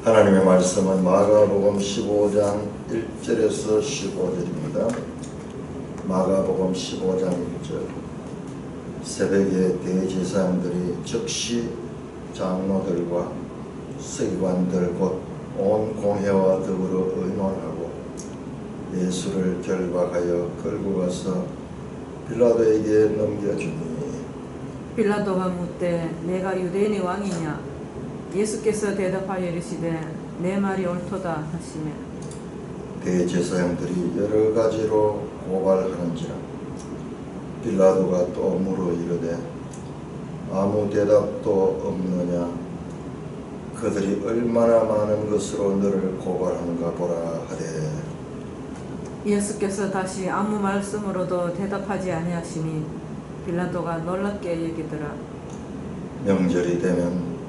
하나님의 말씀은 마가복음 15장 1절에서 15절입니다. 마가복음 15장 1절. 새벽에 대제사장들이 즉시 장로들과 서기관들 곧 온 공회와 더불어 의논하고 예수를 결박하여 끌고 가서 빌라도에게 넘겨주니 빌라도가 묻되 내가 유대인의 왕이냐? 예수께서 대답하여 이르시되 내 말이 옳도다 하시매 대제사장들이 여러 가지로 고발하는지라 빌라도가 또 물어 이르되 아무 대답도 없느냐? 그들이 얼마나 많은 것으로 너를 고발하는가 보라 하되 예수께서 다시 아무 말씀으로도 대답하지 아니하시니 빌라도가 놀랍게 여기더라. 명절이 되면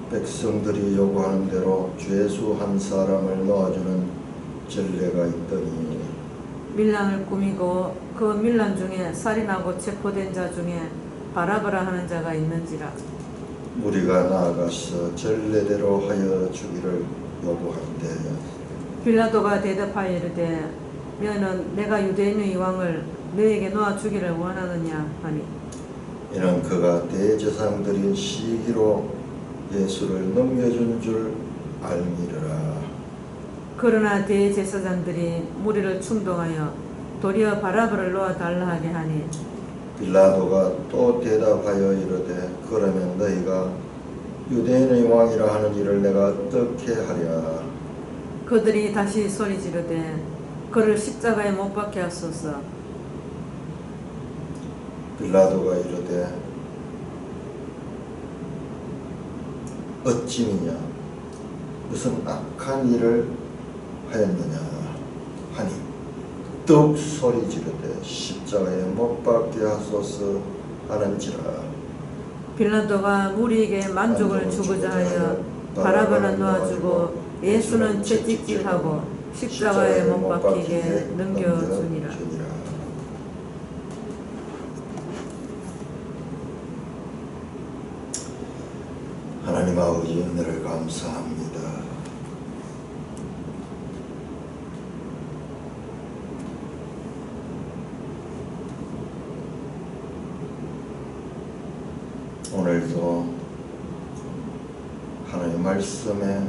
백성들이 요구하는 대로 죄수 한 사람을 놓아주는 전례가 있더니 밀란을 꾸미고 그 밀란 중에 살인하고 체포된 자 중에 바라바라 하는 자가 있는지라. 무리가 나아가서 전례대로 하여 주기를 요구하는데 빌라도가 대답하여 이르되 너는 내가 유대인의 왕을 너에게 놓아 주기를 원하느냐 하니 이는 그가 대제사장들이 시기로 예수를 넘겨준 줄 알미르라. 그러나 대제사장들이 무리를 충동하여 도리어 바라바를 놓아 달라 하게 하니 빌라도가 또 대답하여 이르되 그러면 너희가 유대인의 왕이라 하는 일을 내가 어떻게 하랴? 그들이 다시 소리 지르되 그를 십자가에 못 박게 하소서. 빌라도가 이르되 어찌미냐 무슨 악한 일을 하였느냐 하니 더욱 소리 지르되 십자가에 못 박게 하소서 하는지라. 빌라도가 무리에게 만족을 주고자 하여 바라바는 놓아주고 예수는 채찍질하고 십자가에 못 박히게 넘겨주니라. 하나님 아버지 은혜를 감사합니다. 오늘도 하나님 말씀에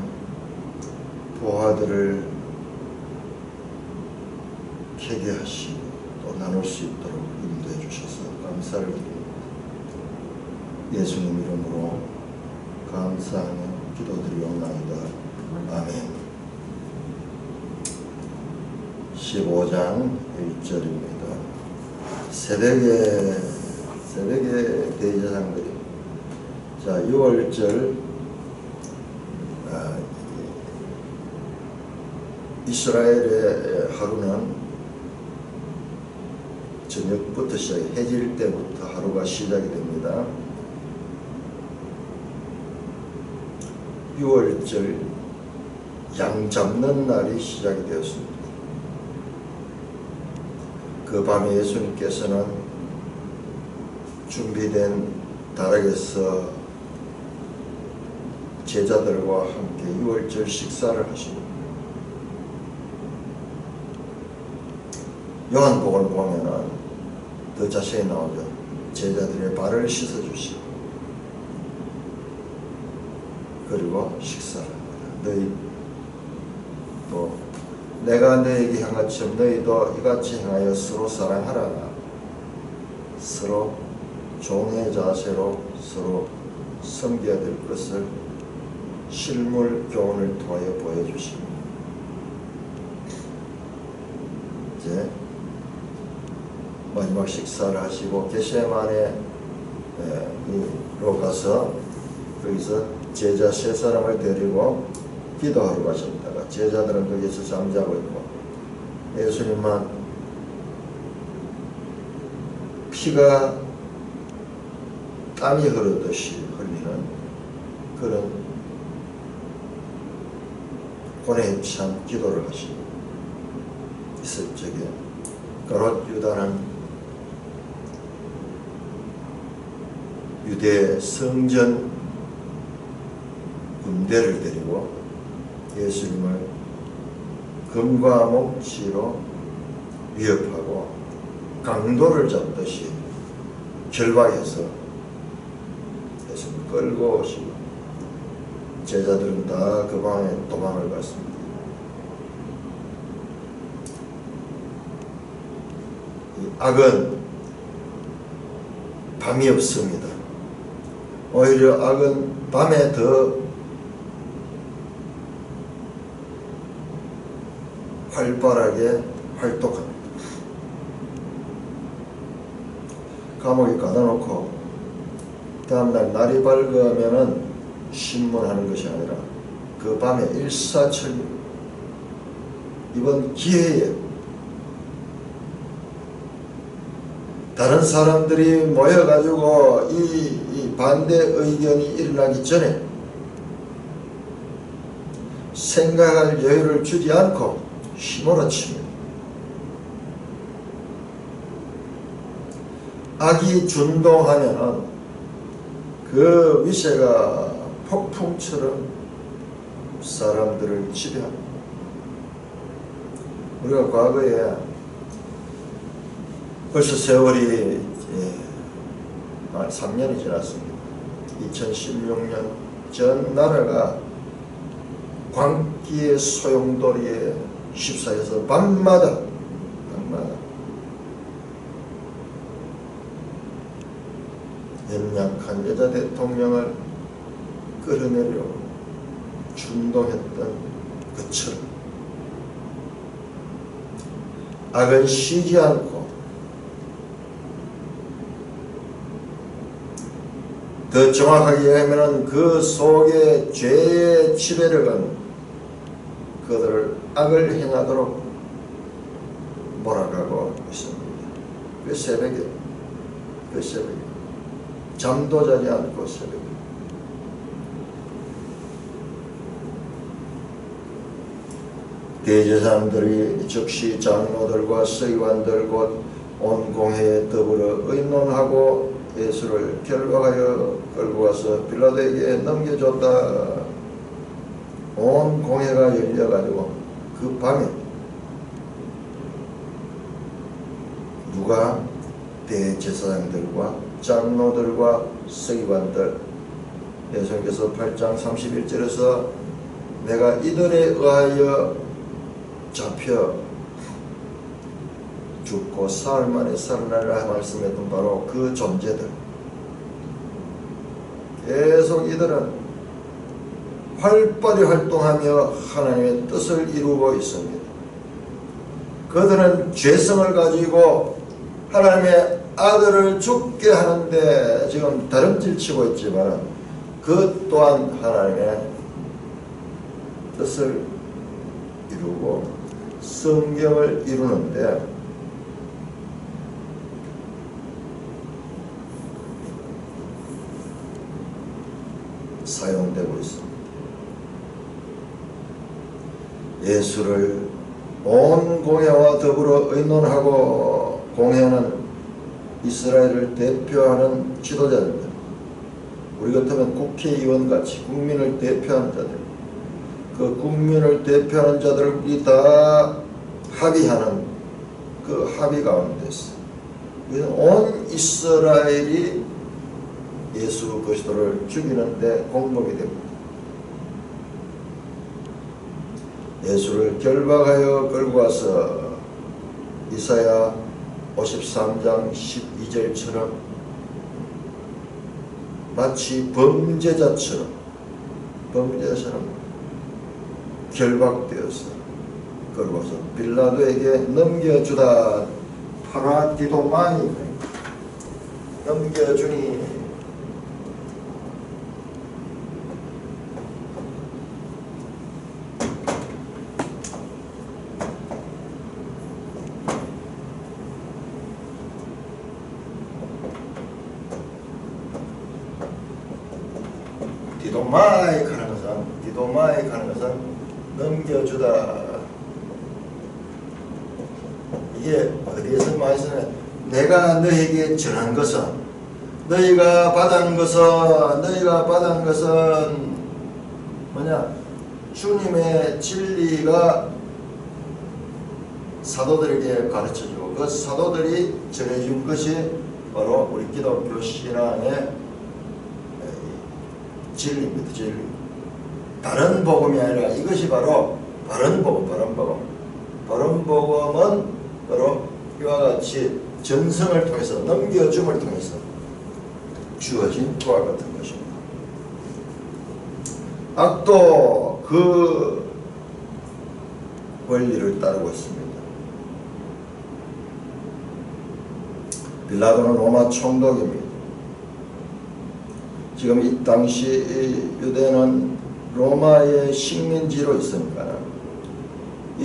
보화들을 캐게 하시고 또 나눌 수 있도록 인도해 주셔서 감사를 드립니다. 예수님 이름으로 감사하며 기도드리옵나이다. 아멘. 15장 1절입니다. 새벽에 대제사장들이 자 6월절 이스라엘의 하루는 저녁부터 시작해 해질 때부터 하루가 시작이 됩니다. 6월절 양 잡는 날이 시작이 되었습니다. 그 밤에 예수님께서는 준비된 다락에서 제자들과 함께 6월절 식사를 하십니다. 요한복음을 보면은 더 자세히 나오죠. 제자들의 발을 씻어주시고 그리고 식사를 합니다. 너희 또 내가 너에게 한 것처럼 너희도 이같이 행하여 서로 사랑하라. 서로 종의 자세로 서로 섬겨야 될 것을 실물 교훈을 통하여 보여주십니다. 이제 마지막 식사를 하시고 겟세마네로 가서 거기서 제자 세 사람을 데리고 기도하러 가셨다가 제자들은 거기서 잠자고 있고 예수님만 피가 땀이 흐르듯이 흘리는 그런 고뇌에 찬 기도를 하시고 있을 적에 가롯 유다는 유대 성전 군대를 데리고 예수님을 금과 몽치로 위협하고 강도를 잡듯이 결박해서 예수님 끌고 오시고 제자들은 다 그 방에 도망을 갔습니다. 이 악은 밤이 없습니다. 오히려 악은 밤에 더 활발하게 활동합니다. 감옥에 가둬놓고 다음날 날이 밝으면은 신문하는 것이 아니라 그 밤에 일사천리 이번 기회에 다른 사람들이 모여가지고 이 반대 의견이 일어나기 전에 생각할 여유를 주지 않고 휘몰아칩니다. 악이 준동하면은 그 위세가 폭풍처럼 사람들을 지배합니다. 우리가 과거에 벌써 세월이 3년이 지났습니다. 2016년 전 나라가 광기의 소용돌이에 휩싸여서 밤마다 연약한 여자 대통령을 끌어내려고 준동했던 것처럼 악은 쉬지 않고 더 정확하게 얘기하면 그 속에 죄의 지배력은 그들을 악을 행하도록 몰아가고 있습니다. 그 새벽에 잠도 자지 않고 새벽에 대제사장들이 즉시 장로들과 서기관들 곧 온 공회에 더불어 의논하고 예수를 결박하여 끌고 와서 빌라도에게 넘겨줬다. 온 공회가 열려가지고 그 밤에 누가 대제사장들과 장로들과 서기관들 예수님께서 8장 31절에서 내가 이들에 의하여 잡혀 죽고 사흘 만에 살아나리라 말씀했던 바로 그 존재들 계속 이들은 활발히 활동하며 하나님의 뜻을 이루고 있습니다. 그들은 죄성을 가지고 하나님의 아들을 죽게 하는데 지금 다름질치고 있지만 그 또한 하나님의 뜻을 이루고 성경을 이루는데 사용되고 있습니다. 예수를 온 공회와 더불어 의논하고 공회는 이스라엘을 대표하는 지도자입니다. 우리 같으면 국회의원같이 국민을 대표하는 자들, 그 국민을 대표하는 자들이 다 합의하는 그 합의 가운데서 온 이스라엘이 예수 그리스도를 죽이는데 공범이 됩니다. 예수를 결박하여 끌고 와서 이사야 53장 12절처럼 마치 범죄자처럼 결박되어서 끌고 와서 빌라도에게 넘겨주다. 파라디도마니 넘겨주니 디도마에 가는 것은 넘겨주다. 이게 어디에서 많이 쓰냐? 내가 너에게 전한 것은 너희가 받은 것은 뭐냐? 주님의 진리가 사도들에게 가르쳐주고 그 사도들이 전해준 것이 바로 우리 기독교 신앙의 진리입니다. 진리. 다른 복음이 아니라 이것이 바로 바른 복음, 바른 복음은 바로 이와 같이 전성을 통해서 넘겨줌을 통해서 주어진 그와 같은 것입니다. 악도 그 원리를 따르고 있습니다. 빌라도는 로마 총독입니다. 지금 이 당시 유대는 로마의 식민지로 있으니까 이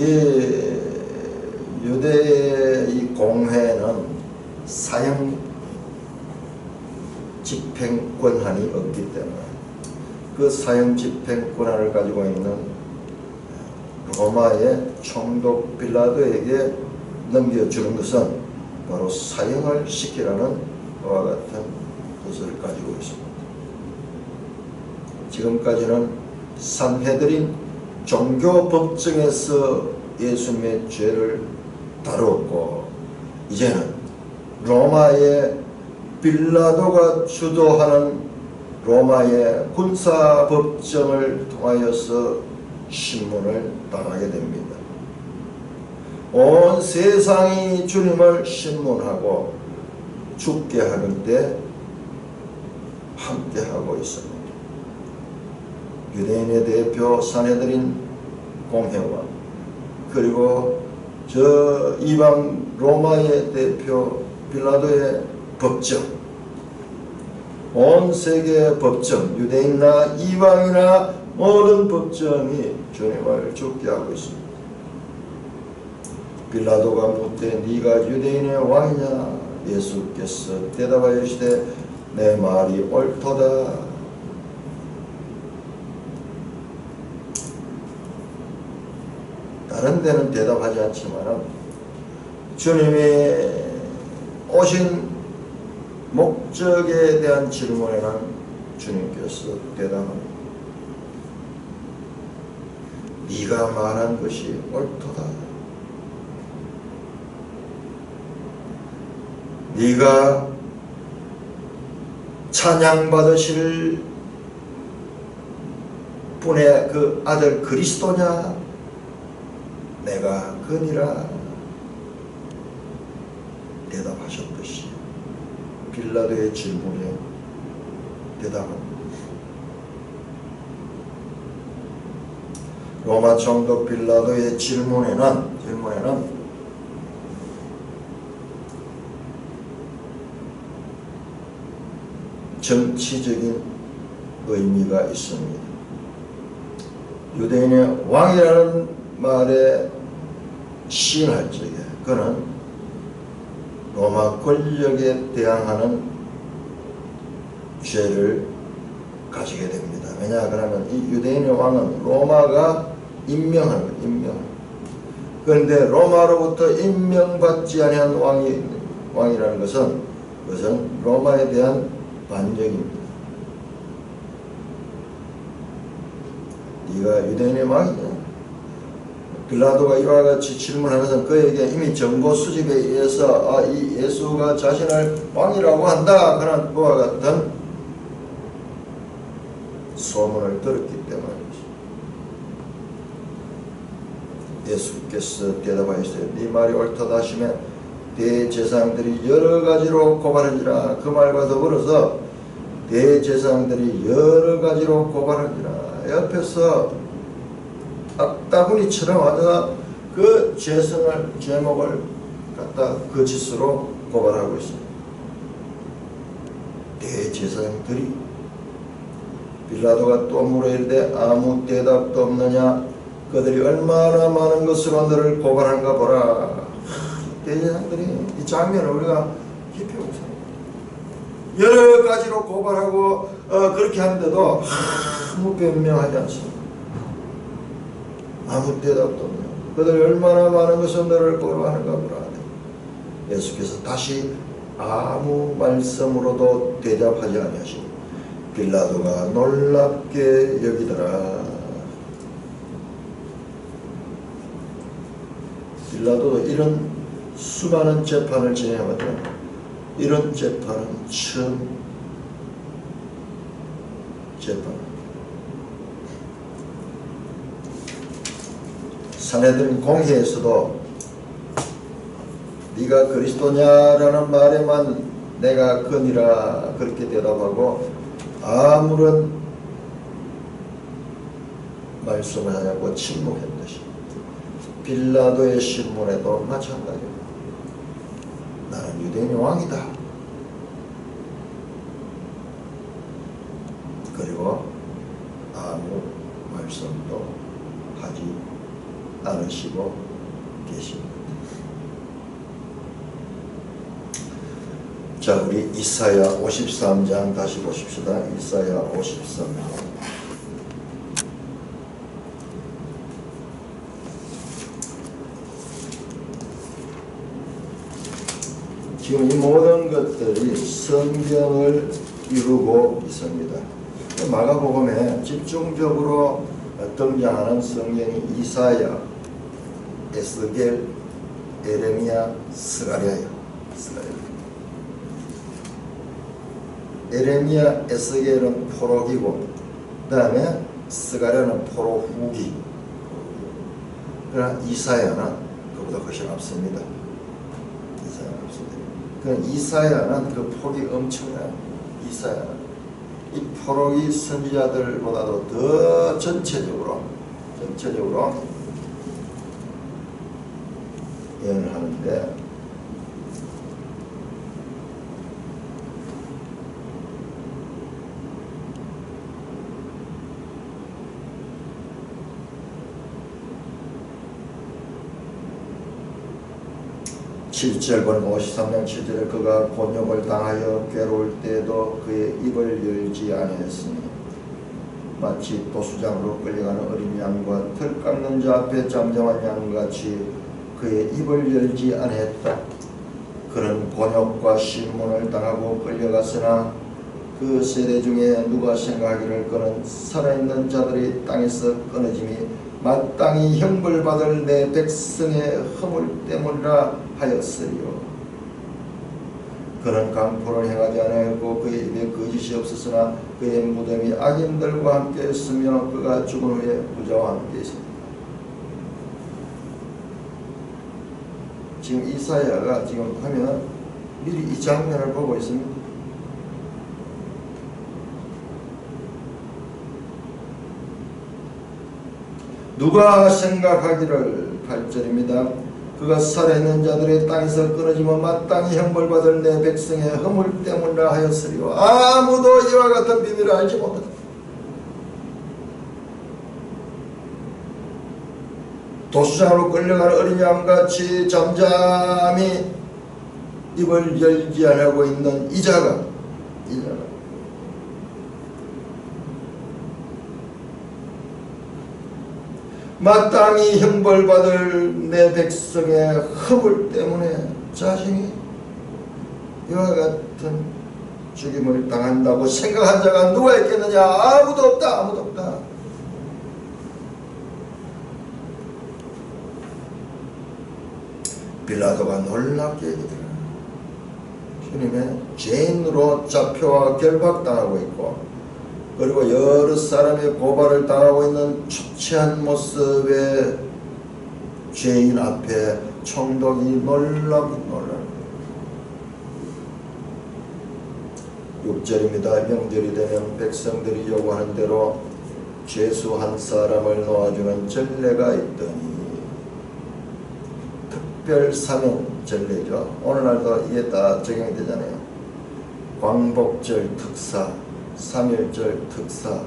유대의 이 공회는 사형 집행 권한이 없기 때문에 그 사형 집행 권한을 가지고 있는 로마의 총독 빌라도에게 넘겨주는 것은 바로 사형을 시키라는 그와 같은 뜻을 가지고 있습니다. 지금까지는 산헤드린 종교법정에서 예수님의 죄를 다루었고 이제는 로마의 빌라도가 주도하는 로마의 군사법정을 통하여서 신문을 당하게 됩니다. 온 세상이 주님을 신문하고 죽게 하는 때 함께하고 있습니다. 유대인의 대표 산헤드린 공회와 그리고 저 이방 로마의 대표 빌라도의 법정, 온 세계의 법정, 유대인이나 이방이나 모든 법정이 주님을 죽게 하고 있습니다. 빌라도가 묻되 네가 유대인의 왕이냐? 예수께서 대답하여 이르시되 내 말이 옳도다. 다른 데는 대답하지 않지만 주님이 오신 목적에 대한 질문에는 주님께서 대답합니다. 네가 말한 것이 옳도다. 네가 찬양받으실 분의 그 아들 그리스도냐? 내가 그니라 대답하셨듯이 빌라도의 질문에 대답합니다. 로마 총독 빌라도의 질문에는 정치적인 의미가 있습니다. 유대인의 왕이라는 말에 시인할 적에 그는 로마 권력에 대항하는 죄를 가지게 됩니다. 왜냐 그러면 이 유대인의 왕은 로마가 임명하는 거예요. 임명. 그런데 로마로부터 임명받지 아니한 왕이라는 것은 로마에 대한 반역입니다. 네가 유대인의 왕이냐? 빌라도가 이와 같이 질문하는 것은 그에게 이미 정보 수집에 의해서 이 예수가 자신을 왕이라고 한다 그런 그와 같은 소문을 들었기 때문입니다. 예수께서 대답하시되 네 말이 옳다 하시며 대제사장들이 여러 가지로 고발하니라. 그 말과 더불어서 대제사장들이 여러 가지로 고발하니라. 옆에서 악다구니처럼 하다가 그 제목을 갖다 거짓으로 고발하고 있습니다. 대제사장들이 빌라도가 또 물어 이르되 아무 대답도 없느냐? 그들이 얼마나 많은 것으로 너를 고발한가 보라. 대제사장들이 이 장면을 우리가 깊이 보세요. 여러 가지로 고발하고 그렇게 하는데도 아무 변명하지 않습니다. 아무 대답도 없네요. 그들이 얼마나 많은 것을 너를 고발하는가 보라. 예수께서 다시 아무 말씀으로도 대답하지 아니하시고 빌라도가 놀랍게 여기더라. 빌라도도 이런 수많은 재판을 진행하거든. 이런 재판은 처음 재판. 사내들은 공회에서도 네가 그리스도냐라는 말에만 내가 거니라 그렇게 대답하고 아무런 말씀을 하냐고 침묵했듯이 빌라도의 신문에도 마찬가지입니다. 나는 유대인의 왕이다. 그리고 아무 말씀도 하지 않으시고 계십니다. 자, 우리 이사야 53장 다시 보십시다. 이사야 53장. 지금 이 모든 것들이 성경을 이루고 있습니다. 마가복음에 집중적으로 등장하는 성경이 이사야, 에스겔, 에레미야, 스가랴예요. 에레미야, 에스겔은 포로기고 그 다음에 스가랴는 포로 후기. 그러나 이사야는 그보다 훨씬 앞섭니다. 이사야는 그 폭이 엄청나요. 이사야는 이 포로기 선지자들보다도 더 전체적으로 예언을 하는데 번 53년 7절에 그가 곤욕을 당하여 괴로울 때에도 그의 입을 열지 아니했으니 마치 도수장으로 끌려가는 어린 양과 털 깎는 자 앞에 잠잠한 양같이 그의 입을 열지 아니했다. 그는 곤욕과 신문을 당하고 끌려갔으나 그 세대 중에 누가 생각하기를 그는 살아있는 자들이 땅에서 끊어짐이 마땅히 형벌받을 내 백성의 허물 때문이라 하였으리요. 그는 강포를 행하지 아니하였고 그의 입에 거짓이 없었으나 그의 무덤이 악인들과 함께 있으며 그가 죽은 후에 부자와 함께 있습니다. 지금 이사야가 지금 하면 미리 이 장면을 보고 있습니다. 누가 생각하기를 8절입니다. 그가 살아있는 자들의 땅에서 끊어지며 마땅히 형벌받을 내 백성의 허물 때문이라 하였으리요. 아무도 이와 같은 비밀을 알지 못한다. 도수장으로 끌려가는 어린 양같이 잠잠히 입을 열지 않고 있는 이자가 마땅히 형벌받을 내 백성의 허물 때문에 자신이 이와 같은 죽임을 당한다고 생각한 자가 누가 있겠느냐? 아무도 없다. 아무도 없다. 빌라도가 놀랍게 얘기더라. 주님의 죄인으로 잡혀와 결박당하고 있고 그리고 여러 사람의 고발을 당하고 있는 초췌한 모습의 죄인 앞에 총독이 놀랍 6절입니다. 명절이 되면 백성들이 요구하는 대로 죄수 한 사람을 놓아주는 전례가 있더니 특별 사명 전례죠. 오늘날도 이게 다 적용이 되잖아요. 광복절 특사, 3.1절 특사,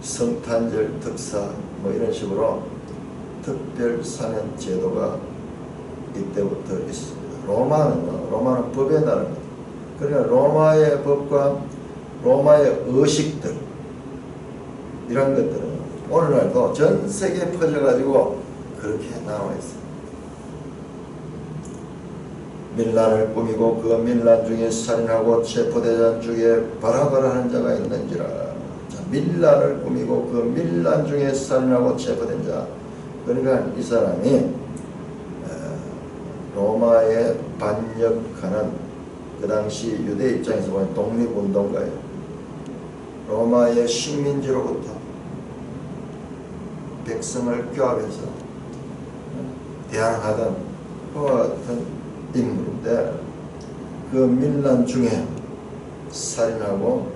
성탄절 특사 뭐 이런 식으로 특별 사면 제도가 이때부터 있습니다. 로마는 법의 나라입니다. 그러니까 로마의 법과 로마의 의식들 이런 것들은 오늘날도 전 세계에 퍼져가지고 그렇게 나와 있습니다. 밀란을 꾸미고 그 밀란 중에 살인하고 체포대전 중에 바라바라 하는 자가 있는지라. 자, 밀란을 꾸미고 그 밀란 중에 살인하고 체포된 자 그러니까 이 사람이 로마에 반역하는 그 당시 유대 입장에서 보면 독립운동가예요. 로마의 식민지로부터 백성을 규합해서 대항하던 그와 같은 인물인데 그 밀란 중에 살인하고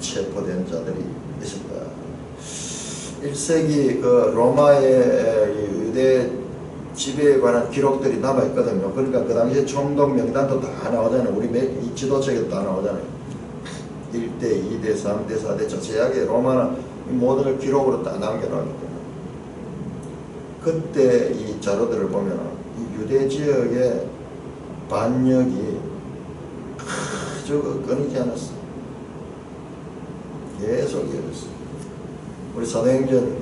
체포된 자들이 있었다. 1세기 그 로마의 유대 지배에 관한 기록들이 남아있거든요. 그러니까 그 당시에 총독 명단도 다 나오잖아요. 우리 이 지도책에도 다 나오잖아요. 1대, 2대, 3대, 4대 자세하게 로마는 모든 걸 기록으로 다 남겨놓기 때문에 그때 이 자료들을 보면 이 유대 지역의 반역이 아주 끊이지 않았어. 계속 이어졌어. 우리 사도행전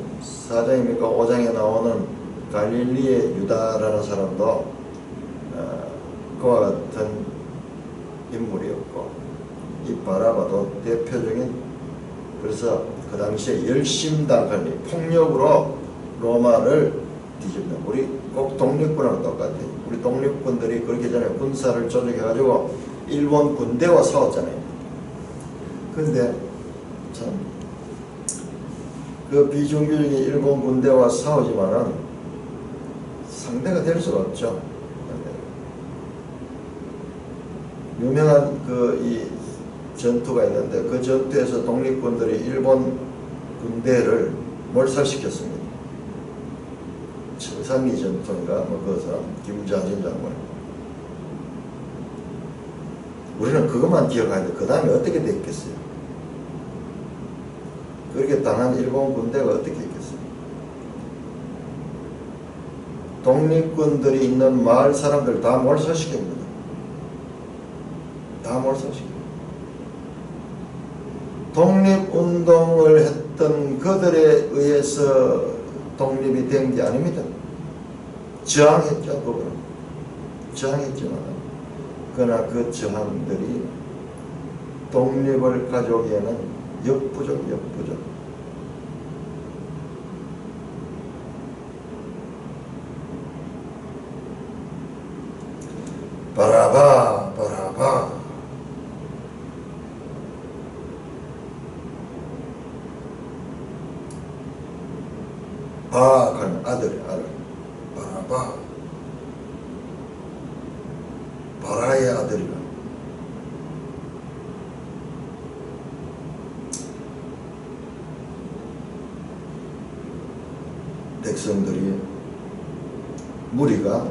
4장입니까 5장에 나오는 갈릴리의 유다라는 사람도 그와 같은 인물이었고 이 바라바도 대표적인 그래서 그 당시에 열심당하니 폭력으로 로마를 뒤집는 우리 꼭 독립군하고 똑같아요. 우리 독립군들이 그렇게 전에 군사를 조직해가지고 일본 군대와 싸웠잖아요. 근데 참 그 비정규적인 일본 군대와 싸우지만은 상대가 될 수가 없죠. 유명한 그 이 전투가 있는데 그 전투에서 독립군들이 일본 군대를 몰살시켰습니다. 청산리 전투인가 뭐 그 사람 김자진 장군. 우리는 그것만 기억해야 돼. 그 다음에 어떻게 됐겠어요? 그렇게 당한 일본 군대가 어떻게 했겠어요? 독립군들이 있는 마을 사람들 다 몰살시킵니다. 다 몰살시킵니다. 독립운동을 했던 그들에 의해서 독립이 된 게 아닙니다. 저항했죠. 그거는. 저항했지만 그러나 그 저항들이 독립을 가져오기에는 역부족. 바라바 바라는 아들 바라바 바라의 아들이라 백성들이 무리가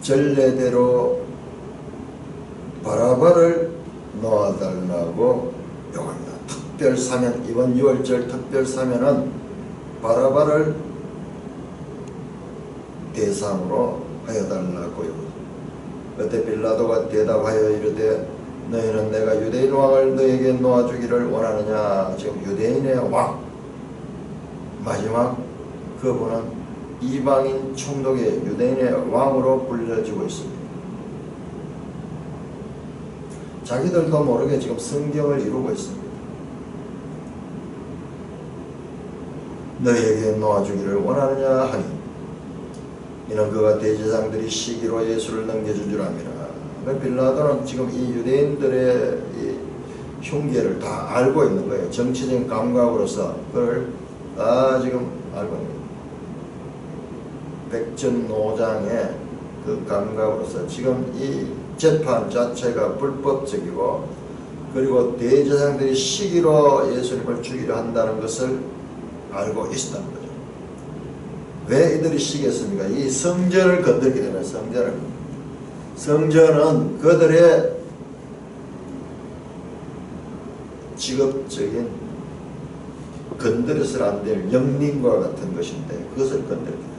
전례대로 바라바를 놓아달라고 요구합니다. 특별사면 이번 6월절 특별사면은 바라바를 대상으로 하여달라고 요구합니다. 그때 빌라도가 대답하여 이르되 너희는 내가 유대인 왕을 너에게 놓아주기를 원하느냐. 지금 유대인의 왕 마지막 그분은 이방인 총독의 유대인의 왕으로 불려지고 있습니다. 자기들도 모르게 지금 성경을 이루고 있습니다. 너희에게 놓아주기를 원하느냐 하니 이는 그가 대제사장들이 시기로 예수를 넘겨준 줄 압니다. 빌라도는 지금 이 유대인들의 이 흉계를 다 알고 있는 거예요. 정치적인 감각으로서 그걸 다 지금 알고 있는 거예요. 백전노장의 그 감각으로서 지금 이 재판 자체가 불법적이고 그리고 대제사장들이 시기로 예수님을 죽이려 한다는 것을 알고 있었다는 거죠. 왜 이들이 시기했습니까? 이 성전을 건들게 되면 성전은 그들의 직업적인 건드려서는 안 될 영린과 같은 것인데 그것을 건드리게 됩니다.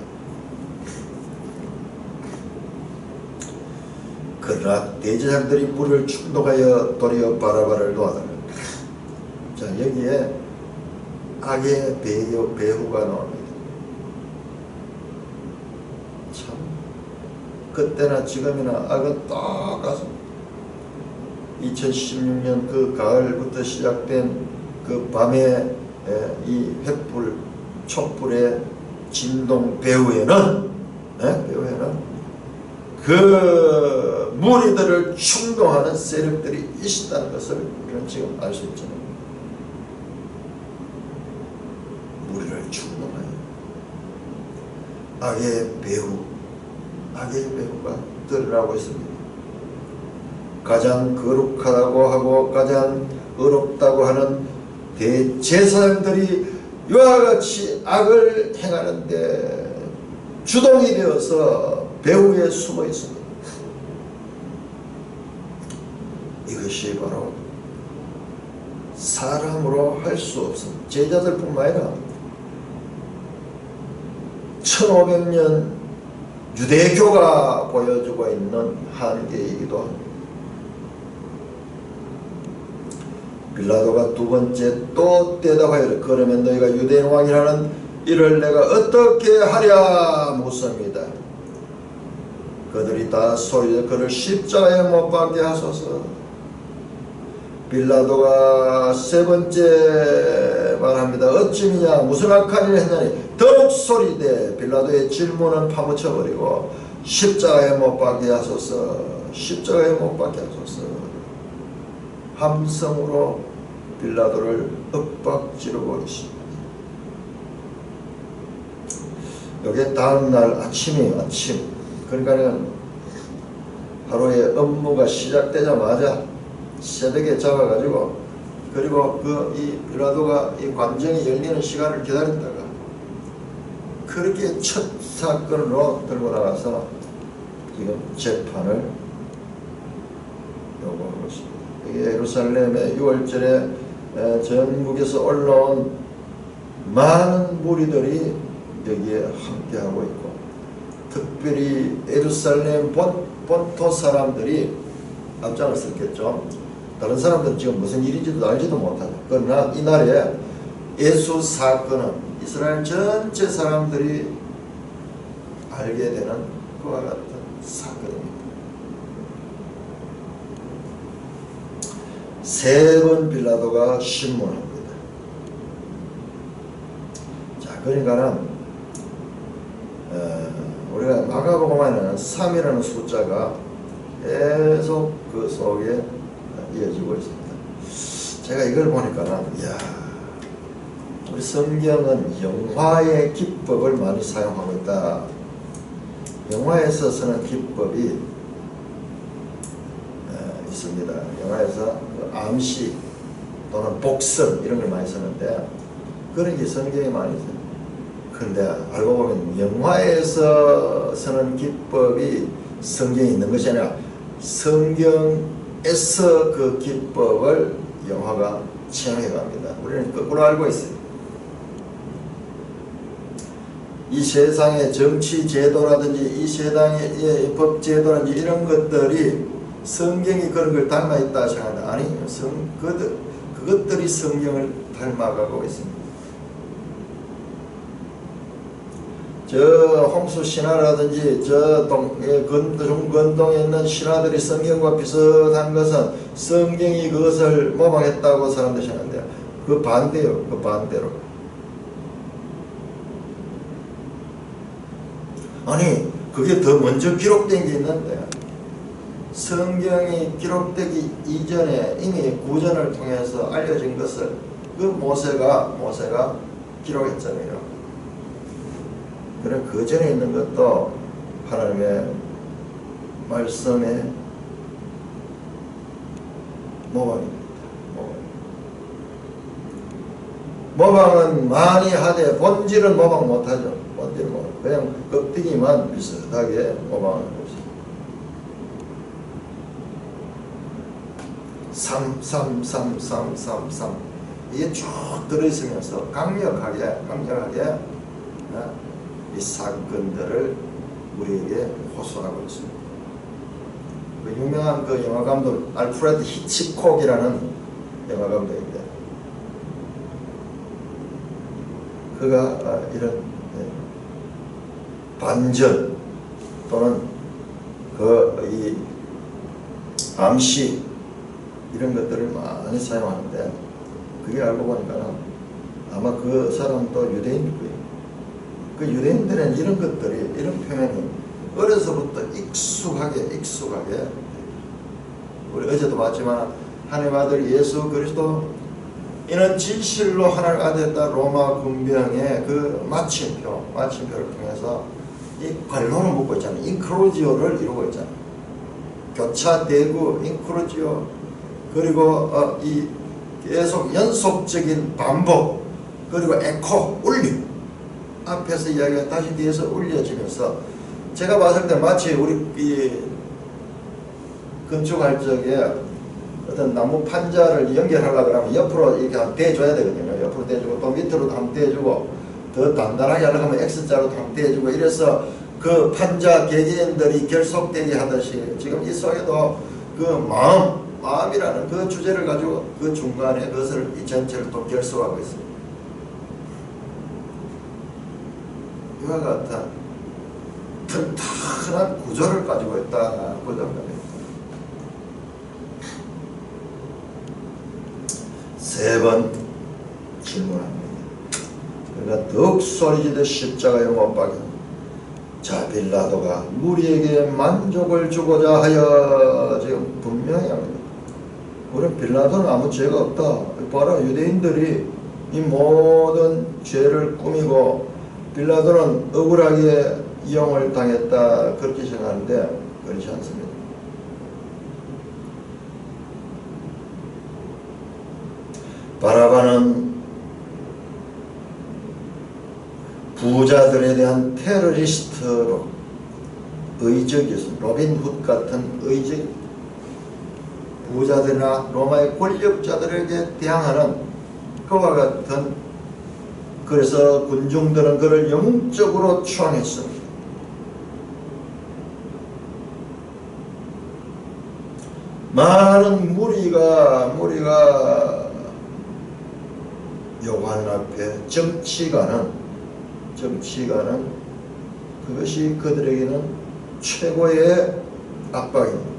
그러나 대제사장들이 불을 충동하여 도리어 바라바를 놓아달라. 자, 여기에 악의 배후가 나옵니다. 참 그때나 지금이나 악은 똑같습니다. 2016년 그 가을부터 시작된 그 밤에 이 횃불 촛불의 진동 배후에는 그 무리들을 충동하는 세력들이 있다는 것을 우리는 지금 알 수 있잖아요. 무리를 충동하여 악의 배후가 드러나고 있습니다. 가장 거룩하다고 하고 가장 의롭다고 하는 대제사장들이 이와 같이 악을 행하는데 주동이 되어서 배후에 숨어 있습니다. 이것이 바로 사람으로 할 수 없은 제자들뿐만 아니라 1500년 유대교가 보여주고 있는 한계이기도 합니다. 빌라도가 두 번째 또 대답하여 그러면 너희가 유대인 왕이라는 이를 내가 어떻게 하랴 묻습니다. 그들이 다 소리쳐 그를 십자가에 못 박게 하소서. 빌라도가 세 번째 말합니다. 어찌미냐 무슨 악한 일을 했냐니 더욱 소리대 빌라도의 질문은 파묻혀버리고 십자가에 못 박게 하소서. 십자가에 못 박게 하소서. 함성으로 빌라도를 윽박지르고 있습니다. 여기에 다음날 아침 그러니까 하루의 업무가 시작되자마자 새벽에 잡아가지고 그리고 이 빌라도가 이 관정이 열리는 시간을 기다렸다가 그렇게 첫 사건으로 들고 나가서 지금 재판을 요구하고 있습니다. 예루살렘의 6월절에 전국에서 올라온 많은 무리들이 여기에 함께하고 있고 특별히 예루살렘 본토 사람들이 앞장을 섰겠죠. 다른 사람들은 지금 무슨 일인지도 알지도 못하죠. 그러나 이날에 예수 사건은 이스라엘 전체 사람들이 알게 되는 그와 같은 사건입니다. 세 번 빌라도가 신문합니다. 자, 그러니까는 우리가 마가복음에는 3이라는 숫자가 계속 그 속에 이어지고 있습니다. 제가 이걸 보니까는 이야, 우리 성경은 영화의 기법을 많이 사용하고 있다. 영화에서 쓰는 기법이 있습니다. 영화에서 그 암시 또는 복선 이런 걸 많이 쓰는데 그런 게 성경에 많이 있어요. 그런데 알고 보면 영화에서 쓰는 기법이 성경에 있는 것이 아니라 성경에서 그 기법을 영화가 채용해 갑니다. 우리는 거꾸로 알고 있어요. 이 세상의 정치 제도라든지 이 세상의 법 제도라든지 이런 것들이 성경이 그런 걸 닮아 있다 생각하는데 아니, 그것들이 성경을 닮아가고 있습니다. 저 홍수 신화라든지 저 중건동에 있는 신화들이 성경과 비슷한 것은 성경이 그것을 모방했다고 사람들이 생각하는데 그 반대요. 그 반대로. 아니, 그게 더 먼저 기록된 게 있는데 성경이 기록되기 이전에 이미 구전을 통해서 알려진 것을 그 모세가 기록했잖아요. 그래 그 전에 있는 것도 하나님의 말씀의 모방입니다. 모방은 많이 하되 본질은 모방 못하죠. 본질은 모방. 그냥 껍데기만 비슷하게 모방을 하고 있습니다. 3 이게 쭉 들어있으면서 강력하게 이 사건들을 우리에게 호소하고 있습니다. 그 유명한 그 영화 감독 알프레드 히치콕이라는 영화 감독인데 그가 이런 반전 또는 이 암시 이런 것들을 많이 사용하는데 그게 알고 보니까 아마 그 사람도 유대인일 거예요. 그 유대인들은 이런 것들이, 이런 표현이 어려서부터 익숙하게 우리 어제도 봤지만 하나님 아들 예수 그리스도 이는 진실로 하나님 아들 됐다 로마 군병의 그 마침표를 통해서 이 관로를 묻고 있잖아요. 인크루지오를 이루고 있잖아요. 교차 대구 인크루지오 그리고 이 계속 연속적인 반복 그리고 에코 울림 앞에서 이야기가 다시 뒤에서 울려지면서 제가 봤을 때 마치 우리 이 건축할 적에 어떤 나무 판자를 연결하려고 하면 옆으로 이렇게 한번 대줘야 되거든요. 옆으로 대주고 또 밑으로도 한번 대주고 더 단단하게 하려고 하면 X자로도 한번 대주고 이래서 그 판자 개개인들이 결속되게 하듯이 지금 이 속에도 그 마음이라는 그 주제를 가지고 그 중간에 그것을 이 전체를 또 결속하고 있습니다. 이와 같은 튼튼한 구조를 가지고 있다. 세 번 질문합니다. 그러니까 더욱 소리지듯 십자가에 못 박혀 자 빌라도가 무리에게 만족을 주고자 하여 지금 분명히 합니다. 우리 빌라도는 아무 죄가 없다. 봐라 유대인들이 이 모든 죄를 꾸미고 빌라도는 억울하게 이용을 당했다 그렇게 생각하는데 그렇지 않습니다. 바라바는 부자들에 대한 테러리스트로 의적이었습니다. 로빈 훗 같은 의적 부자들이나 로마의 권력자들에게 대항하는 그와 같은 그래서 군중들은 그를 영적으로 추앙했습니다. 많은 무리가 요한 앞에 정치가는 그것이 그들에게는 최고의 압박입니다.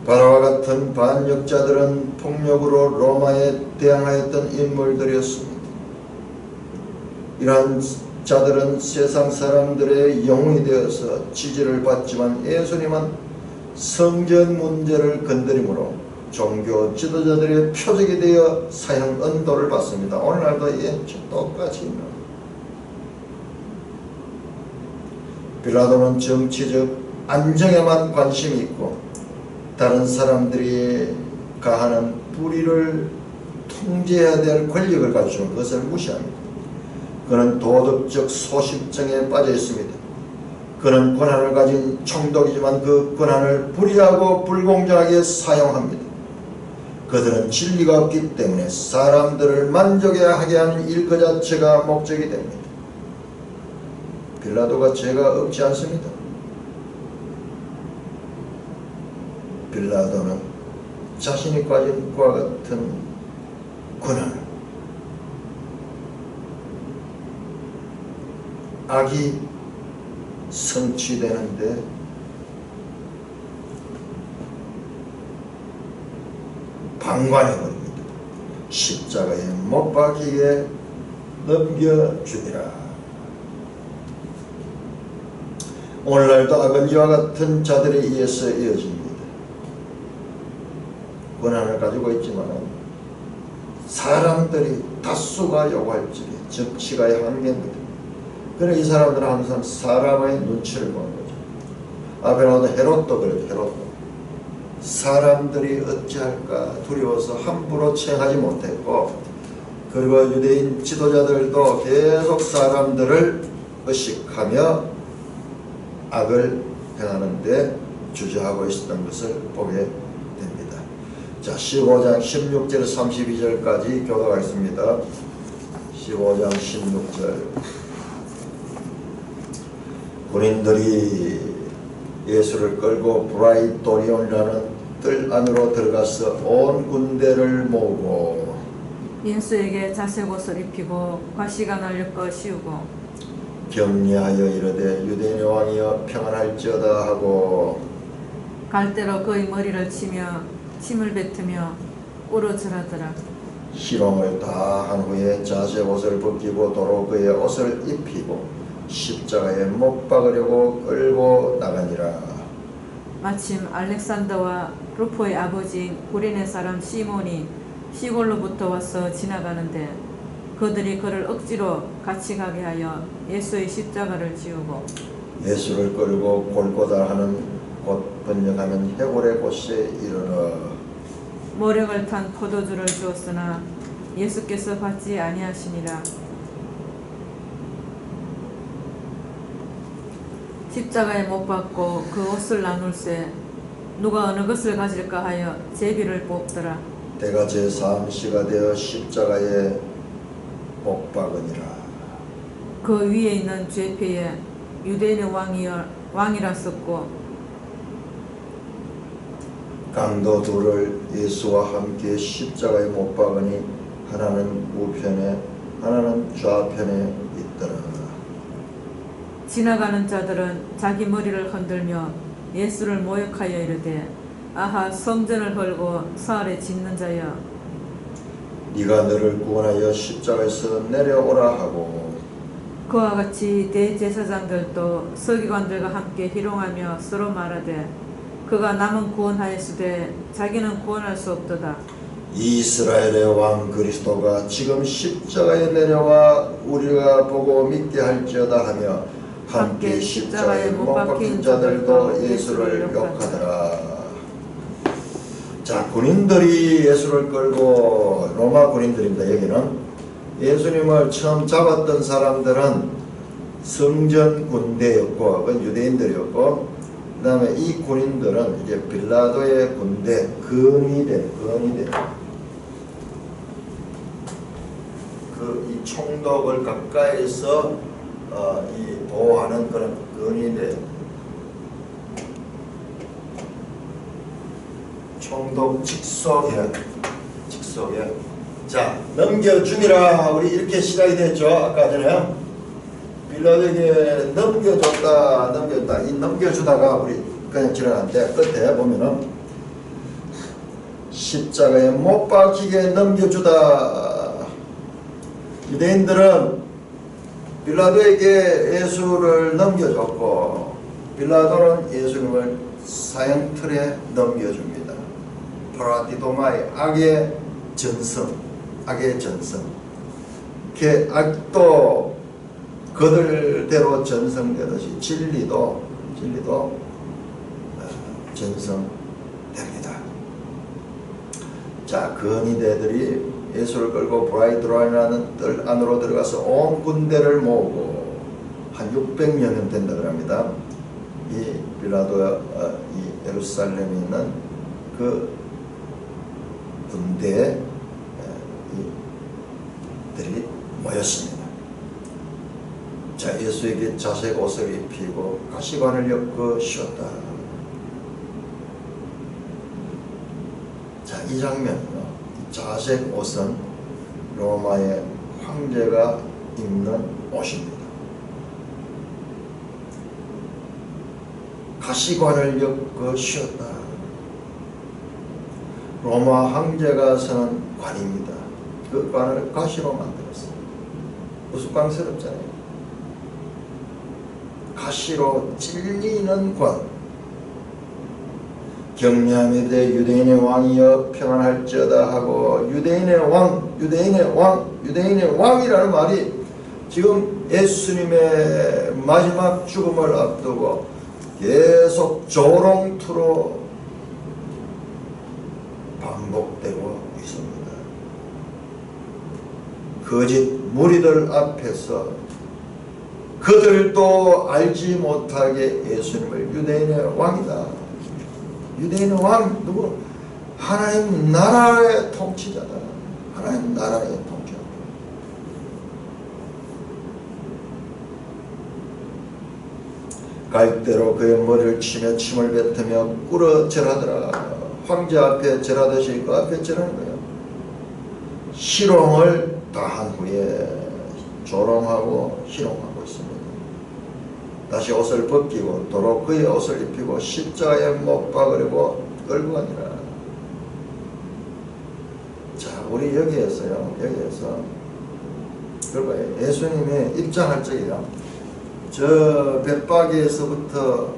바라와 같은 반역자들은 폭력으로 로마에 대항하였던 인물들이었습니다. 이러한 자들은 세상 사람들의 영웅이 되어서 지지를 받지만 예수님은 성전 문제를 건드림으로 종교 지도자들의 표적이 되어 사형 언도를 받습니다. 오늘날도 똑같이 빌라도는 정치적 안정에만 관심이 있고 다른 사람들이 가하는 불의를 통제해야 될 권력을 가지고 그것을 무시합니다. 그는 도덕적 소심증에 빠져 있습니다. 그는 권한을 가진 총독이지만 그 권한을 불의하고 불공정하게 사용합니다. 그들은 진리가 없기 때문에 사람들을 만족하게 하는 일 그 자체가 목적이 됩니다. 빌라도가 죄가 없지 않습니다. 빌라도는 자신이 가진 그와 같은 권한을 악이 성취되는데 방관해버립니다. 십자가에 못 박히게 넘겨주니라. 오늘날도 악은 이와 같은 자들에 의해서 이어집니다. 권한을 가지고 있지만 사람들이 다수가 요구할 적에 정치가의 한계입니다. 그래 이 사람들은 항상 사람의 눈치를 보는 거죠. 앞에 나오던 헤롯도 그러죠. 헤롯도 사람들이 어찌할까 두려워서 함부로 체행하지 못했고 그리고 유대인 지도자들도 계속 사람들을 의식하며 악을 행하는데 주저하고 있었던 것을 보게 됩니다. 자, 15장 16절 32절까지 교독하겠습니다. 15장 16절 군인들이 예수를 끌고 브라이토리온이라는 뜰 안으로 들어가서 온 군대를 모으고 인수에게 자색 옷을 입히고 과시관을 엮어 씌우고 격리하여 이르되 유대인의 왕이여 평안할지어다 하고 갈대로 그의 머리를 치며 침을 뱉으며 울어절하더라. 희롱을 다 한 후에 자색 옷을 벗기고 도로 그의 옷을 입히고 십자가에 못 박으려고 끌고 나가니라. 마침 알렉산더와 루포의 아버지인 구레네 사람 시몬이 시골로부터 와서 지나가는데 그들이 그를 억지로 같이 가게 하여 예수의 십자가를 지우고 예수를 끌고 골고다 하는 곳 번역하면 해골의 곳에 이르러 모력을 탄 포도주를 주었으나 예수께서 받지 아니하시니라. 십자가에 못 박고 그 옷을 나눌세 누가 어느 것을 가질까 하여 제비를 뽑더라. 때가 제3시가 되어 십자가에 못 박으니라. 그 위에 있는 죄패에 유대인의 왕이라 썼고 강도 둘을 예수와 함께 십자가에 못 박으니 하나는 우편에 하나는 좌편에 있더라. 지나가는 자들은 자기 머리를 흔들며 예수를 모욕하여 이르되 아하 성전을 헐고 사흘에 짓는 자여 네가 너를 구원하여 십자가에서 내려오라 하고 그와 같이 대제사장들도 서기관들과 함께 희롱하며 서로 말하되 그가 남은 구원하였으되 자기는 구원할 수 없도다. 이스라엘의 왕 그리스도가 지금 십자가에 내려와 우리가 보고 믿게 할지어다 하며 함께 십자가에 못 박힌 자들도 예수를 욕하더라. 자, 군인들이 예수를 끌고 로마 군인들입니다. 여기는 예수님을 처음 잡았던 사람들은 성전 군대였고 그건 유대인들이었고 그 다음에 이 군인들은 이제 빌라도의 군대 근위대 이 총독을 가까이서 이 보호하는 그런 근위대 총독 직속에 자 넘겨주니라. 우리 이렇게 시작이 됐죠. 아까 전에 빌라도에게 넘겨줬다. 이 넘겨주다가 우리 그냥 지나갔는데 끝에 보면은 십자가에 못 박히게 넘겨주다. 유대인들은 빌라도에게 예수를 넘겨줬고 빌라도는 예수님을 사형틀에 넘겨줍니다. 파라디도마이 악의 전성. 그 악도 그들대로 전성되듯이 진리도 전성됩니다. 자, 근위대들이 예수를 끌고 브라이드라인이라는 뜰 안으로 들어가서 온 군대를 모으고 한 600명은 된다고 합니다. 이 빌라도 이 예루살렘에 있는 그 군대들이 모였습니다. 자, 예수에게 자색 옷을 입히고 가시관을 엮어 씌웠다. 자, 이 장면은요, 자색 옷은 로마의 황제가 입는 옷입니다. 가시관을 엮어 씌웠다. 로마 황제가 서는 관입니다. 그 관을 가시로 만들었어요. 우스꽝스럽잖아요. 가시로 찔리는 관. 경미함에 대해 유대인의 왕이여 평안할지어다 하고 유대인의 왕이라는 말이 지금 예수님의 마지막 죽음을 앞두고 계속 조롱투로 반복되고 있습니다. 거짓 무리들 앞에서 그들도 알지 못하게 예수님을 유대인의 왕이다. 유대인의 왕 누구? 하나님 나라의 통치자다. 하나님 나라의 통치자. 갈대로 그의 머리를 치며 침을 뱉으며 꿇어 절하더라. 황제 앞에 절하듯이 그 앞에 절하는 거예요. 희롱을 다한 후에 조롱하고 희롱하고 있습니다. 다시 옷을 벗기고 도로 그의 옷을 입히고 십자가에 못 박으려고 끌고 가니라. 자, 우리 여기에서요. 여기에서 그걸 예수님이 입장할 적이요. 저 벳바기에서부터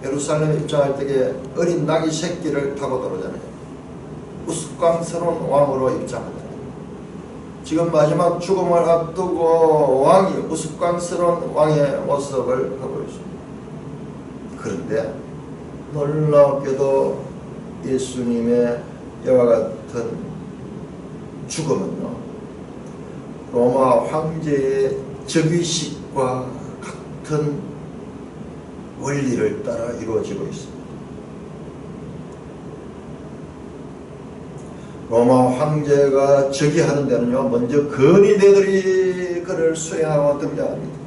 예루살렘에 입장할 적에 어린 나귀 새끼를 타고 들어오잖아요. 우스꽝스러운 왕으로 입장하잖아요. 지금 마지막 죽음을 앞두고 왕이 우스꽝스러운 왕의 모습을 하고 있습니다. 그런데 놀랍게도 예수님의 이와 같은 죽음은요, 로마 황제의 즉위식과 같은 원리를 따라 이루어지고 있습니다. 로마 황제가 즉위하는 데는요, 먼저 건의대들이 그를 수행하고 등장합니다.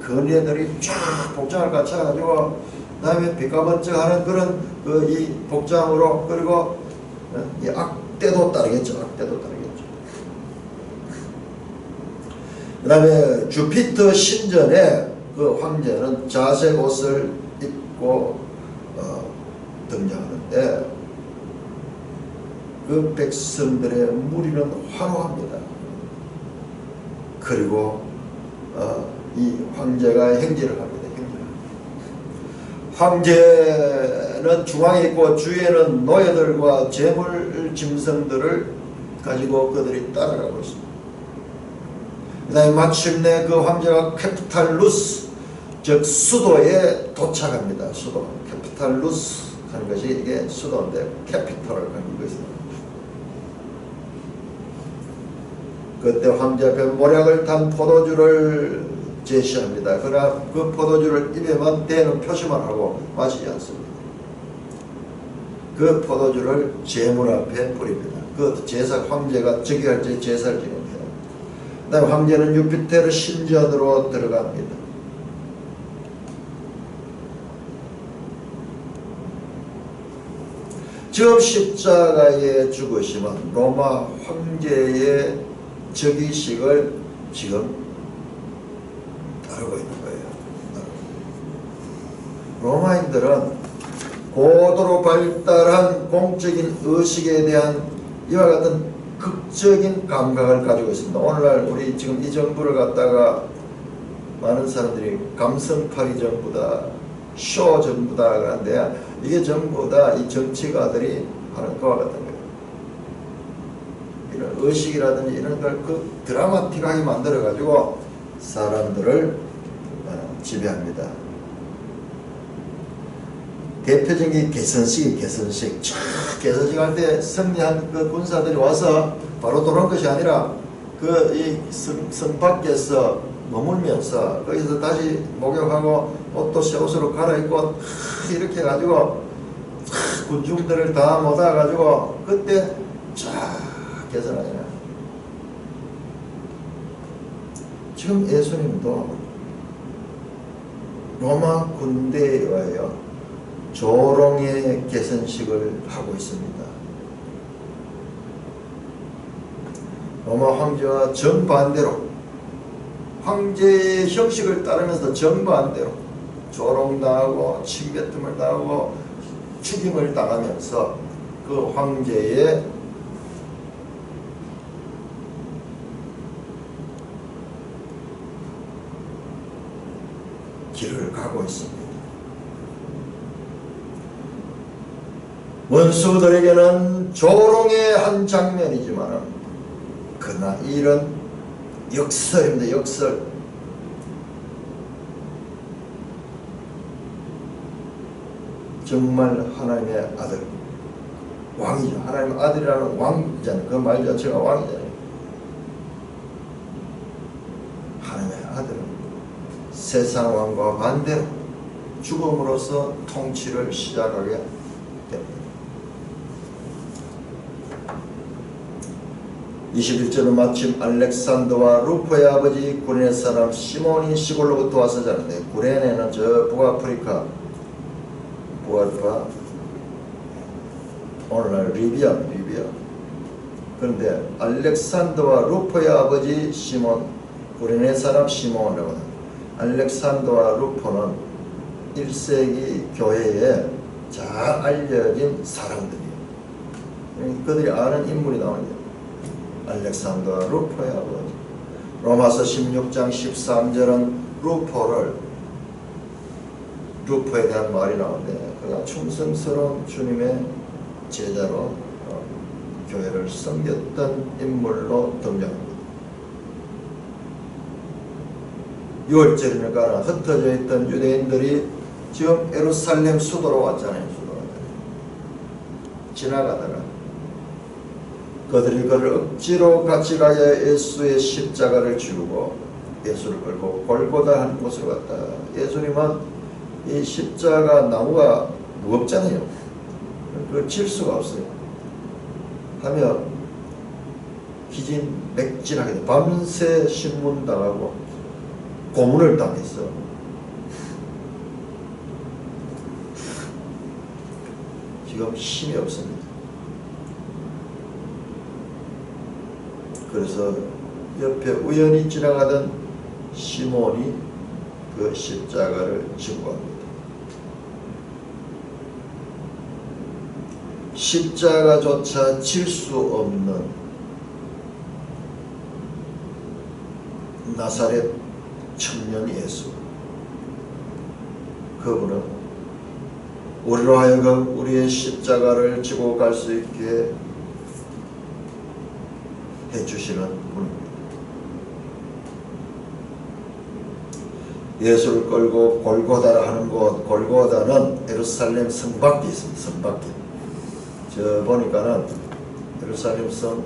건의대들이 쫙 복장을 갖춰가지고, 그 다음에 빛가번쩍하는 그런 이 복장으로, 그리고 이 악대도 따르겠죠. 악대도 따르겠죠. 그 다음에 주피터 신전에 그 황제는 자색 옷을 입고 등장하는데, 그 백성들의 무리는 환호합니다. 그리고 이 황제가 행진을 합니다. 황제는 중앙에 있고 주위에는 노예들과 재물 짐승들을 가지고 그들이 따라가고 있습니다. 그 다음에 마침내 그 황제가 캐피탈루스, 즉 수도에 도착합니다. 수도. 캐피탈루스 하는 것이 이게 수도인데 캐피털을 가지고 있습니다. 그때 황제 앞에 모략을 탄 포도주를 제시합니다. 그러나 그 포도주를 입에만 대는 표시만 하고 마시지 않습니다. 그 포도주를 제물 앞에 뿌립니다. 그 제사, 황제가 즉위할 때 제사를 지냅니다. 그 다음에 황제는 유피테르 신전으로 들어갑니다. 저 십자가의 죽으심은 로마 황제의 즉위식을 지금 따르고 있는 거예요. 로마인들은 고도로 발달한 공적인 의식에 대한 이와 같은 극적인 감각을 가지고 있습니다. 오늘날 우리 지금 이 정부를 갖다가 많은 사람들이 감성팔이 정부다, 쇼 정부다 그러는데, 이게 전부 다 이 정치가들이 하는 것과 같은 거예요. 이런 의식이라든지 이런 걸 그 드라마틱하게 만들어 가지고 사람들을 지배합니다. 대표적인 개선식. 개선식 할 때 승리한 그 군사들이 와서 바로 돌아온 것이 아니라 그 이 성 밖에서 머물면서 거기서 다시 목욕하고 옷도 새 옷으로 갈아입고 이렇게 해가지고 군중들을 다 모아가지고 그때 쫙 개선하잖아요. 지금 예수님도 로마 군대에 의하여 조롱의 개선식을 하고 있습니다. 로마 황제와 정반대로, 황제의 형식을 따르면서 정반대로 조롱당하고 침뱉음을 당하고 죽임을 당하면서 그 황제의 길을 가고 있습니다. 원수들에게는 조롱의 한 장면이지만 그러나 이런 역설입니다. 역설. 정말 하나님의 아들, 왕이죠. 하나님의 아들이라는 왕이잖아요. 그 말 자체가 왕이잖아요. 하나님의 아들은 세상 왕과 반대로 죽음으로써 통치를 시작하게 됩니다. 21절은 마침 알렉산더와 루포의 아버지 구레네 사람 시몬이 시골로부터 와서 자는데, 구레네는 저 북아프리카, 오늘날 리비아. 그런데 알렉산더와 루포의 아버지 시몬, 구레네 사람 시몬이라고 합니다. 알렉산더와 루포는 1세기 교회에 잘 알려진 사람들이에요. 그들이 아는 인물이 나옵니다. 알렉산더 루포의 아버지. 로마서 16장 13절은 루포에 대한 말이 나오는데 그가 충성스러운 주님의 제자로 교회를 섬겼던 인물로 등장합니다. 6월절이니까 흩어져 있던 유대인들이 지금 예루살렘 수도로 왔잖아요. 지나가다가 그들이 그를 억지로 같이 가야 예수의 십자가를 지우고 예수를 끌고 골고다 하는 곳으로 갔다. 예수님은 이 십자가 나무가 무겁잖아요. 그걸 칠 수가 없어요. 하며 기진맥진하게 밤새 신문당하고 고문을 당했어. 지금 힘이 없습니다. 그래서 옆에 우연히 지나가던 시몬이 그 십자가를 지고 갑니다. 십자가조차 질 수 없는 나사렛 청년 예수. 그분은 우리로 하여금 우리의 십자가를 지고 갈 수 있게 해주시는 분입니다. 예수를 끌고 골고다라 하는 곳, 골고다는 예루살렘 성 밖에 있습니다. 성 밖에. 저 보니까는 예루살렘 성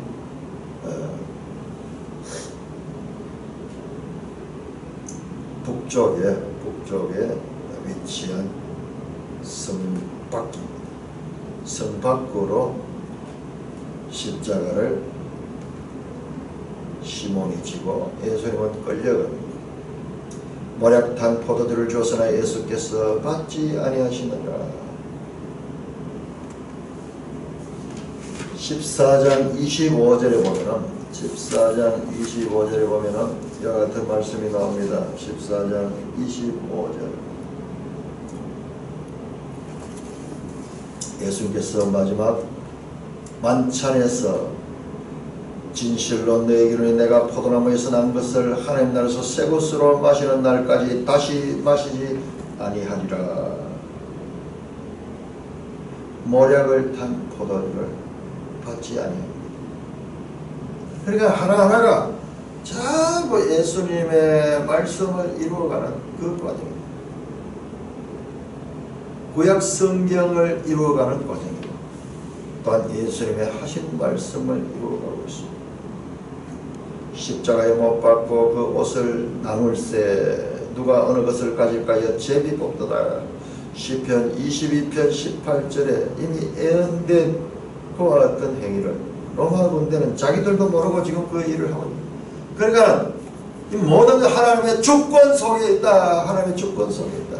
북쪽에 위치한 성 밖입니다. 성 밖으로 십자가를 시몬이 지고 예수님은 끌려갑니다. 모략탄 포도주를 주었으나 예수께서 받지 아니하시느니라. 14장 25절에 보면은 이와 같은 말씀이 나옵니다. 14장 25절. 예수님께서 마지막 만찬에서 진실로 너희에게 이르노니 내가 포도나무에서 난 것을 하나님 나라에서 새 것으로 마시는 날까지 다시 마시지 아니하리라. 모략을 탄 포도주를 받지 아니합니다. 그러니까 하나하나가 전부 예수님의 말씀을 이루어가는 그 과정입니다. 구약 성경을 이루어가는 과정입니다. 또한 예수님의 하신 말씀을 이루어가고 있습니다. 십자가에 못 박고 그 옷을 나눌세 누가 어느 것을 가질까요? 제비 뽑더라. 시편 22편 18절에 이미 예언된 그와 같은 행위를 로마 군대는 자기들도 모르고 지금 그 일을 하고 있습니다. 그러니까 이 모든 하나님의 주권 속에 있다. 하나님의 주권 속에 있다.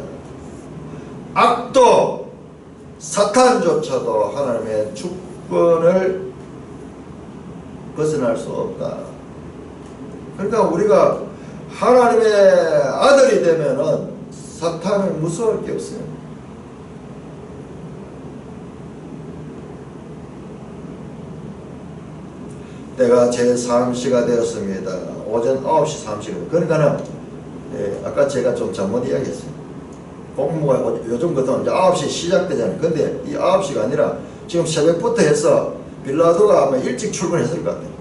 악도 사탄조차도 하나님의 주권을 벗어날 수 없다. 그러니까 우리가 하나님의 아들이 되면은 사탄을 무서울 게 없어요. 때가 제3시가 되었습니다. 오전 9시 30분. 그러니까는 아까 제가 좀 잘못 이야기했어요. 공무가 요즘 같은 이제 9시 시작되잖아요. 근데 이 9시가 아니라 지금 새벽부터 해서 빌라도가 아마 일찍 출근했을 것 같아요.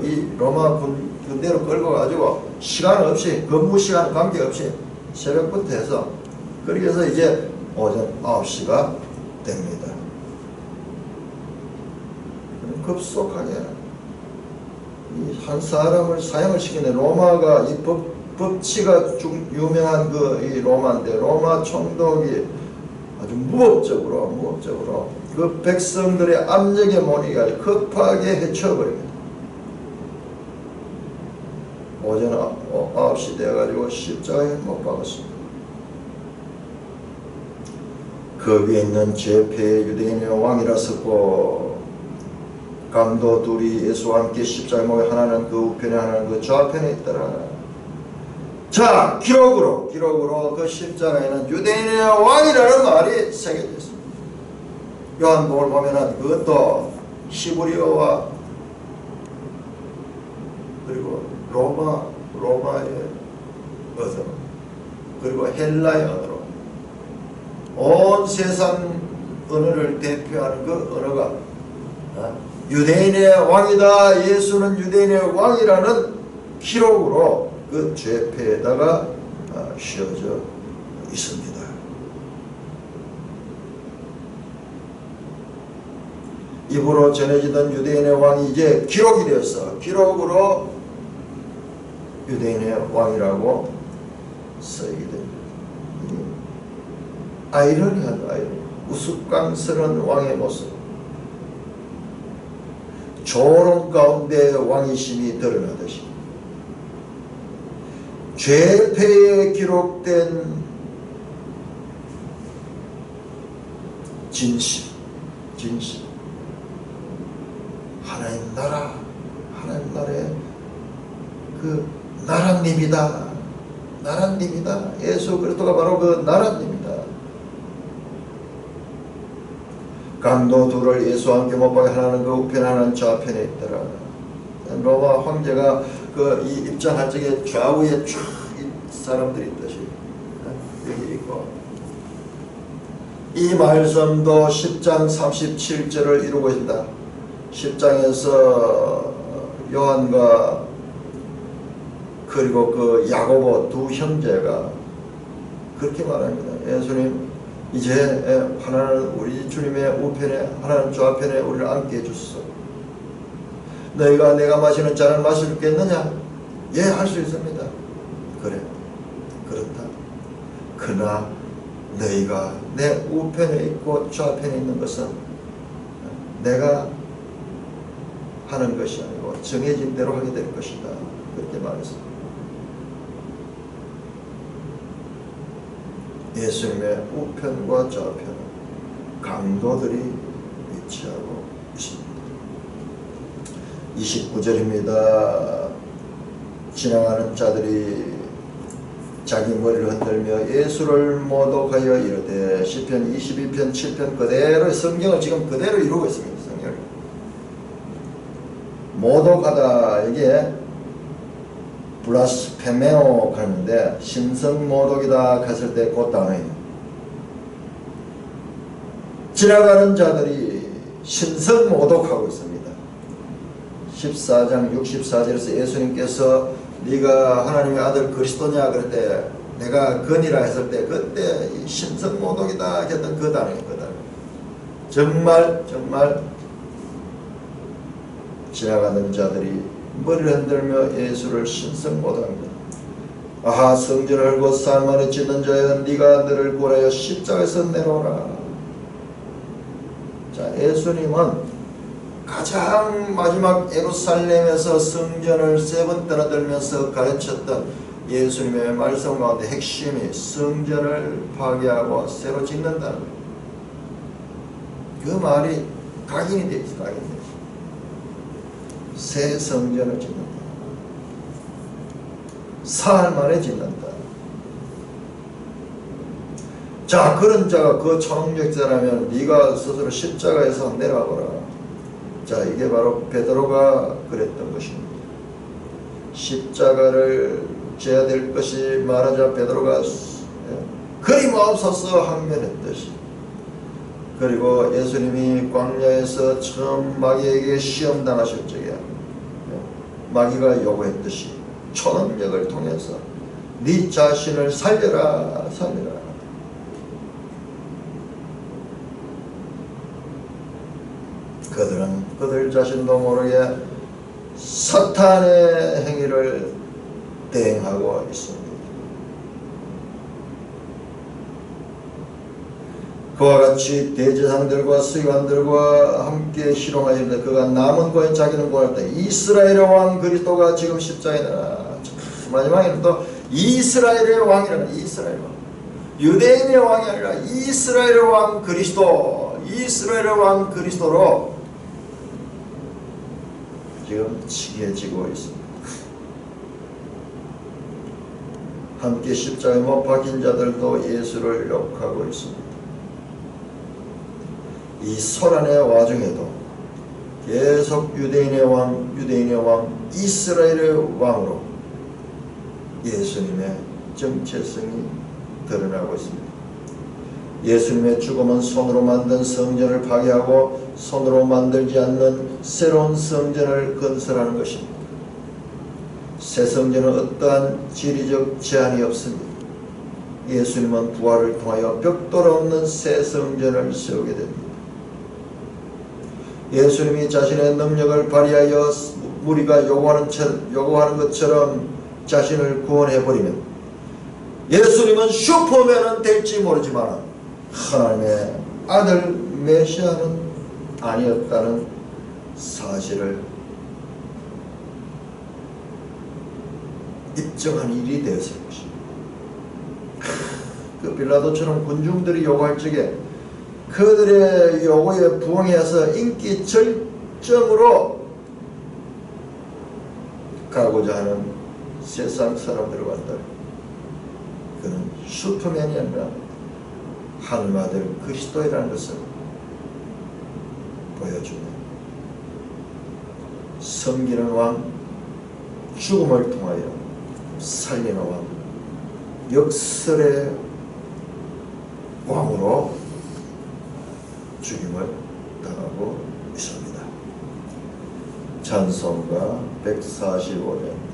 이 로마 군대로 끌고 가지고 시간 없이 근무 시간 관계없이 새벽부터 해서 그렇게 해서 이제 오전 9시가 됩니다. 급속하게 한 사람을 사형을 시키는 로마가 이 법치가 유명한 이 로마인데 로마 총독이 아주 무법적으로 그 백성들의 압력에 못 이겨 급하게 해쳐버립니다. 오전 9시 되어가지고 십자가에 못 박았습니다. 그 위에 있는 제패의 유대인의 왕이라 썼고 강도 둘이 예수와 함께 십자가에 못 하나는 그 우편에 하나는 그 좌편에 있더라. 자, 기록으로 그 십자가에는 유대인의 왕이라는 말이 새겨졌습니다. 요한복음을 보면은 그것도 히브리어와 그리고 로마의 언어 그리고 헬라의 언어로 온 세상 언어를 대표하는 그 언어가 유대인의 왕이다, 예수는 유대인의 왕이라는 기록으로 그 죄패에다가 씌워져 있습니다. 입으로 전해지던 유대인의 왕이 이제 기록이 되었어. 기록으로 유대인의 왕이라고 쓰이게 됩니다. 아이러니하다. 우스꽝스러운 왕의 모습, 조롱 가운데 왕이심이 드러나듯이 죄패에 기록된 진실 하나님 나라의 그 나라님이다. 예수 그리스도가 바로 그 나라님이다. 강도 둘을 예수와 함께 못 박아 하나는 그 우편 하나는 좌편에 있더라. 로마 황제가 그 이 입장할 적에 좌우에 쫙 사람들이 있듯이 여기 있고, 이 말씀도 10장 37절을 이루고 있다. 10장에서 요한과 그리고 그 야고보 두 형제가 그렇게 말합니다. 예수님, 이제 하나는 우리 주님의 우편에 하나는 좌편에 우리를 앉게 해주소서. 너희가 내가 마시는 잔을 마실 수 있겠느냐? 예, 할 수 있습니다. 그래, 그렇다. 그러나 너희가 내 우편에 있고 좌편에 있는 것은 내가 하는 것이 아니고 정해진 대로 하게 될 것이다. 그렇게 말했습니다. 예수님의 우편과 좌편은 강도들이 위치하고 있습니다. 29절입니다. 지나가는 자들이 자기 머리를 흔들며 예수를 모독하여 이르되, 시편 22편 7편 그대로 성경을 지금 그대로 이루고 있습니다. 성경을 모독하다, 이게 블라스페메오 하는데 신성모독이다 했을 때 그 단어예요. 지나가는 자들이 신성모독하고 있습니다. 14장 64절에서 예수님께서 네가 하나님의 아들 그리스도냐 그럴 때 내가 건이라 했을 때 그때 신성모독이다 했던 그 단어예요. 그 단어. 정말 지나가는 자들이 머리를 흔들며 예수를 신성모독합니다. 아하, 성전을 헐고 사망에 찢는 자여, 네가 너를 구하여 십자가에서 내려오라. 자, 예수님은 가장 마지막 예루살렘에서 성전을 3번 떠나들면서 가르쳤던 예수님의 말씀 가운데 핵심이 성전을 파괴하고 새로 짓는다는 거예요. 그 말이 각인이 되어 있어요. 각인이. 새 성전을 짓는다. 사흘 만에 짓는다. 자, 그런 자가 그 초능력자라면 네가 스스로 십자가에서 내려와 보라. 자, 이게 바로 베드로가 그랬던 것입니다. 십자가를 져야 될 것이 말하자 베드로가 그리마옵소서 항변했듯이, 그리고 예수님이 광야에서 처음 마귀에게 시험당하실 적에 마귀가 요구했듯이 초능력을 통해서 네 자신을 살려라. 그들은 그들 자신도 모르게 사탄의 행위를 대행하고 있습니다. 그와 같이 대제사장들과 서기관들과 함께 희롱하였는데 그가 남은 고에 자기는 고했다. 이스라엘의 왕 그리스도가 지금 십자가에 나라. 마지막에는 또 이스라엘의 왕이라는, 이스라엘 왕, 유대인의 왕이 아니라 이스라엘의 왕 그리스도, 이스라엘의 왕 그리스도로 지금 칭해지고 있습니다. 함께 십자가에 못 박힌 자들도 예수를 욕하고 있습니다. 이 소란의 와중에도 계속 유대인의 왕 이스라엘의 왕으로 예수님의 정체성이 드러나고 있습니다. 예수님의 죽음은 손으로 만든 성전을 파괴하고 손으로 만들지 않는 새로운 성전을 건설하는 것입니다. 새 성전은 어떠한 지리적 제한이 없습니다. 예수님은 부활을 통하여 벽돌 없는 새 성전을 세우게 됩니다. 예수님이 자신의 능력을 발휘하여 우리가 요구하는 것처럼 자신을 구원해버리면 예수님은 슈퍼맨은 될지 모르지만 하나님의 아들 메시아는 아니었다는 사실을 입증한 일이 되었을 것입니다. 그 빌라도처럼 군중들이 요구할 적에 그들의 요구에 부응해서 인기 절정으로 가고자 하는 세상 사람들과 달리 그는 슈퍼맨이 아니라 하늘아들 그리스도이라는 것을 보여주는 섬기는 왕, 죽음을 통하여 살리는 왕, 역설의 왕으로 죽임을 당하고 있습니다. 찬송가 145년